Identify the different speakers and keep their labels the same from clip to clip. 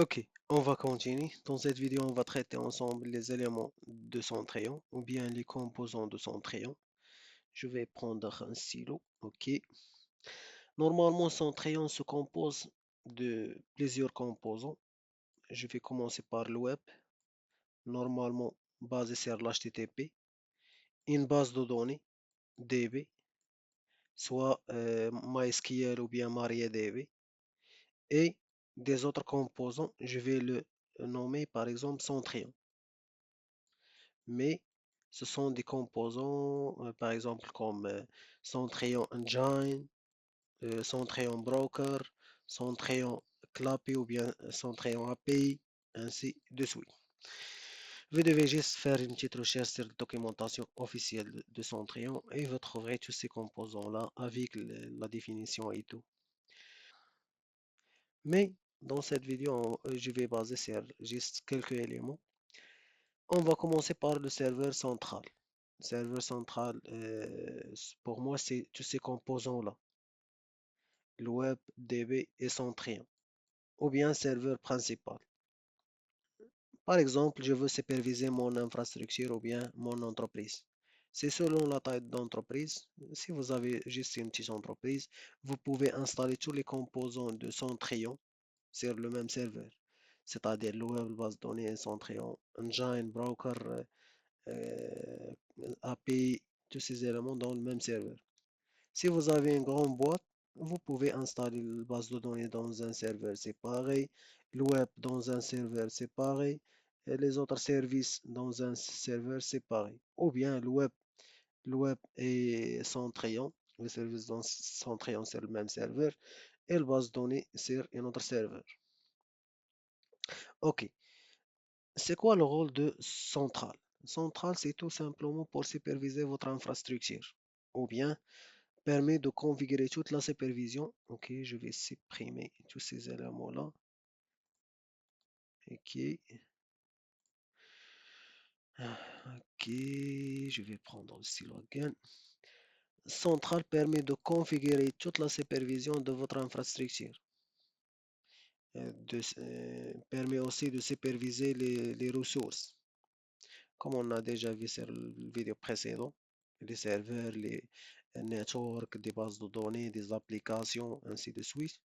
Speaker 1: Ok, on va continuer. Dans cette vidéo, on va traiter ensemble les éléments de Centrion ou bien les composants de Centrion. Je vais prendre un stylo. Ok. Normalement, Centrion se compose de plusieurs composants. Je vais commencer par le web, normalement basé sur l'HTTP, une base de données, DB, soit MySQL ou bien MariaDB, et des autres composants. Je vais le nommer par exemple Centrion. Mais ce sont des composants, par exemple, comme Centrion Engine, Centrion Broker, Centrion Clapy ou bien Centrion API, ainsi de suite. Vous devez juste faire une petite recherche sur la documentation officielle de Centrion et vous trouverez tous ces composants-là avec la définition et tout. Mais dans cette vidéo, je vais baser sur juste quelques éléments. On va commencer par le serveur central. Le serveur central, pour moi, c'est tous ces composants-là. Le web, DB et Centrion. Ou bien serveur principal. Par exemple, je veux superviser mon infrastructure ou bien mon entreprise. C'est selon la taille d'entreprise. Si vous avez juste une petite entreprise, vous pouvez installer tous les composants de Centrion sur le même serveur. C'est-à-dire le web, base de données, Centrion, Engine, Broker, API, tous ces éléments dans le même serveur. Si vous avez une grande boîte, vous pouvez installer la base de données dans un serveur séparé, le web dans un serveur séparé, et les autres services dans un serveur séparé. Ou bien le web est Centrion, le service dans Centrion c'est le même serveur, et la base de données sur un autre serveur. Ok, c'est quoi le rôle de centrale? Centrale, c'est tout simplement pour superviser votre infrastructure. Ou bien permet de configurer toute la supervision. Ok, je vais supprimer tous ces éléments-là. Ok, ok, je vais prendre le stylo again. Central permet de configurer toute la supervision de votre infrastructure. Permet aussi de superviser les ressources, comme on a déjà vu sur la vidéo précédente, les serveurs, les networks, des bases de données, des applications, ainsi de suite.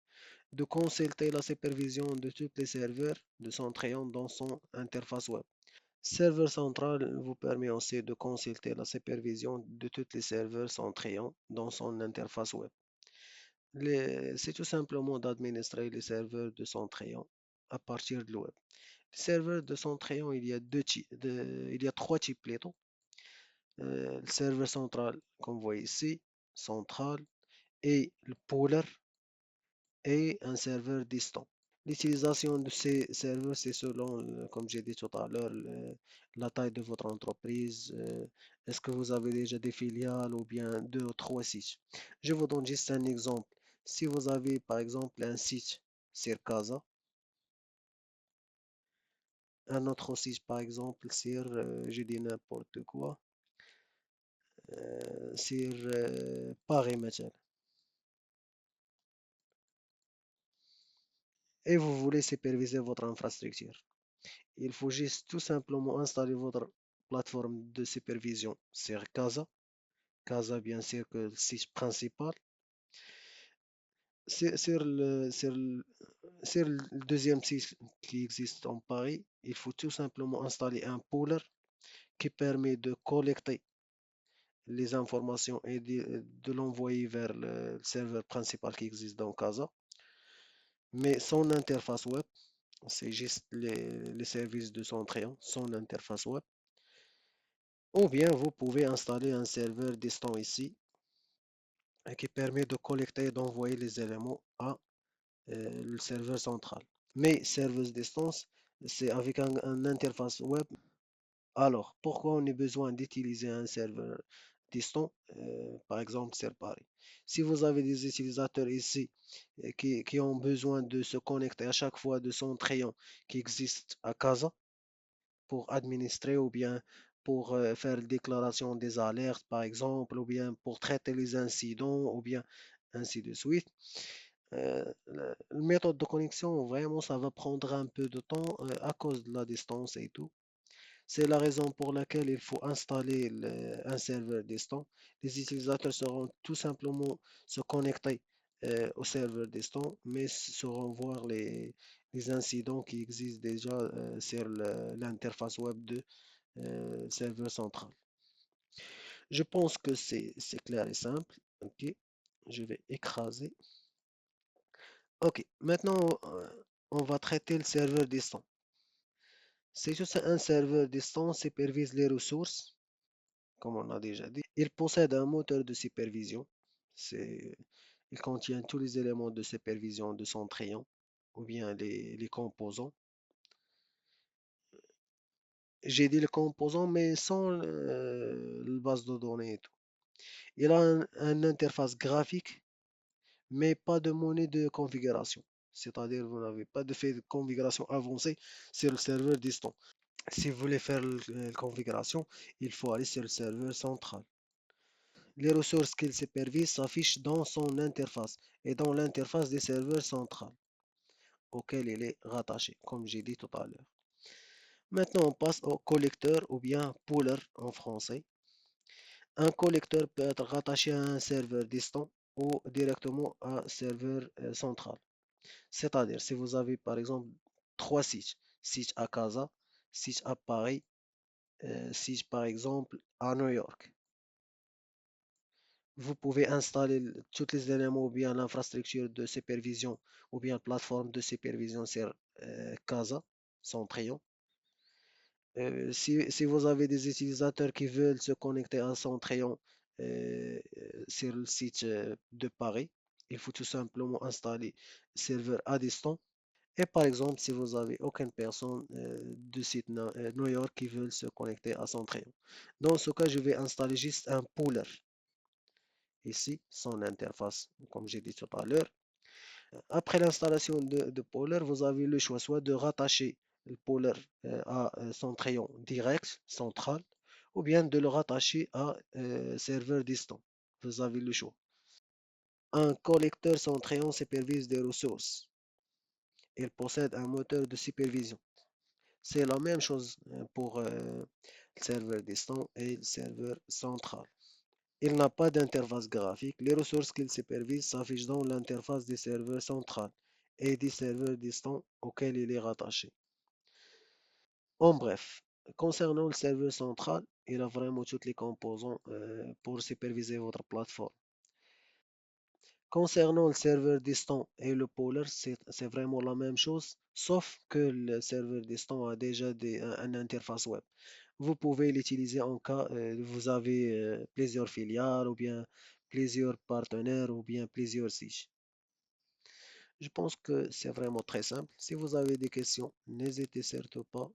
Speaker 1: De consulter la supervision de tous les serveurs de Centrion dans son interface web. Serveur central vous permet aussi de consulter la supervision de tous les serveurs Centrion dans son interface web. C'est tout simplement d'administrer les serveurs de Centrion à partir de web. Les serveurs de Centrion, il y a il y a trois types plutôt. Le serveur central, comme vous voyez ici, central, et le pooler, et un serveur distant. L'utilisation de ces serveurs, c'est selon, comme j'ai dit tout à l'heure, la taille de votre entreprise. Est-ce que vous avez déjà des filiales ou bien deux ou trois sites? Je vous donne juste un exemple. Si vous avez par exemple un site sur Casa, un autre site par exemple sur, je dis n'importe quoi, sur Paris maintenant, et vous voulez superviser votre infrastructure. Il faut juste tout simplement installer votre plateforme de supervision sur Casa. Casa, bien sûr, que le site principal. Sur le deuxième site qui existe en Paris, il faut tout simplement installer un pooler qui permet de collecter les informations et de l'envoyer vers le serveur principal qui existe dans Casa. Mais son interface web, c'est juste les services de Centrion, son interface web. Ou bien vous pouvez installer un serveur distant ici qui permet de collecter et d'envoyer les éléments à le serveur central. Mais service distance, c'est avec un interface web. Alors, pourquoi on a besoin d'utiliser un serveur distant, par exemple sur Paris? Si vous avez des utilisateurs ici qui ont besoin de se connecter à chaque fois de son Centrion qui existe à Casa pour administrer ou bien pour faire déclaration des alertes, par exemple, ou bien pour traiter les incidents, ou bien ainsi de suite. La méthode de connexion, vraiment, ça va prendre un peu de temps à cause de la distance et tout. C'est la raison pour laquelle il faut installer un serveur distant. Les utilisateurs seront tout simplement se connecter au serveur distant, mais sauront voir les incidents qui existent déjà sur l'interface web de serveur central. Je pense que c'est clair et simple. Ok, je vais écraser. Ok, maintenant on va traiter le serveur distant. C'est juste un serveur distant supervise les ressources comme on a déjà dit. Il possède un moteur de supervision. C'est, il contient tous les éléments de supervision de son Centrion, ou bien les composants. J'ai dit les composants, mais sans le base de données et tout. Il a un interface graphique, mais pas de monnaie de configuration. C'est-à-dire, vous n'avez pas de fait de configuration avancée sur le serveur distant. Si vous voulez faire la configuration, il faut aller sur le serveur central. Les ressources qu'il supervise s'affichent dans son interface et dans l'interface des serveurs centrales auquel il est rattaché, comme j'ai dit tout à l'heure. Maintenant, on passe au collecteur ou bien pooler en français. Un collecteur peut être rattaché à un serveur distant ou directement à un serveur central. C'est-à-dire, si vous avez par exemple trois sites, site à Casa, site à Paris, site par exemple à New York. Vous pouvez installer tous les éléments ou bien l'infrastructure de supervision ou bien plateforme de supervision sur Casa, Centrion. Si vous avez des utilisateurs qui veulent se connecter à Centrion sur le site de Paris, il faut tout simplement installer serveur à distance. Et par exemple, si vous avez aucune personne du site New York qui veut se connecter à Centrion. Dans ce cas, je vais installer juste un pooler ici, son interface, comme j'ai dit tout à l'heure. Après l'installation de Polar, vous avez le choix soit de rattacher le Polar à son Centrion direct, central, ou bien de le rattacher à serveur distant. Vous avez le choix. Un collecteur Centrion supervise des ressources. Il possède un moteur de supervision. C'est la même chose pour le serveur distant et le serveur central. Il n'a pas d'interface graphique. Les ressources qu'il supervise s'affichent dans l'interface des serveurs central et des serveurs distants auxquels il est rattaché. En bref, concernant le serveur central, il a vraiment tous les composants pour superviser votre plateforme. Concernant le serveur distant et le poler, c'est vraiment la même chose, sauf que le serveur distant a déjà un interface web. Vous pouvez l'utiliser en cas vous avez plusieurs filiales ou bien plusieurs partenaires ou bien plusieurs sites. Je pense que c'est vraiment très simple. Si vous avez des questions, n'hésitez surtout pas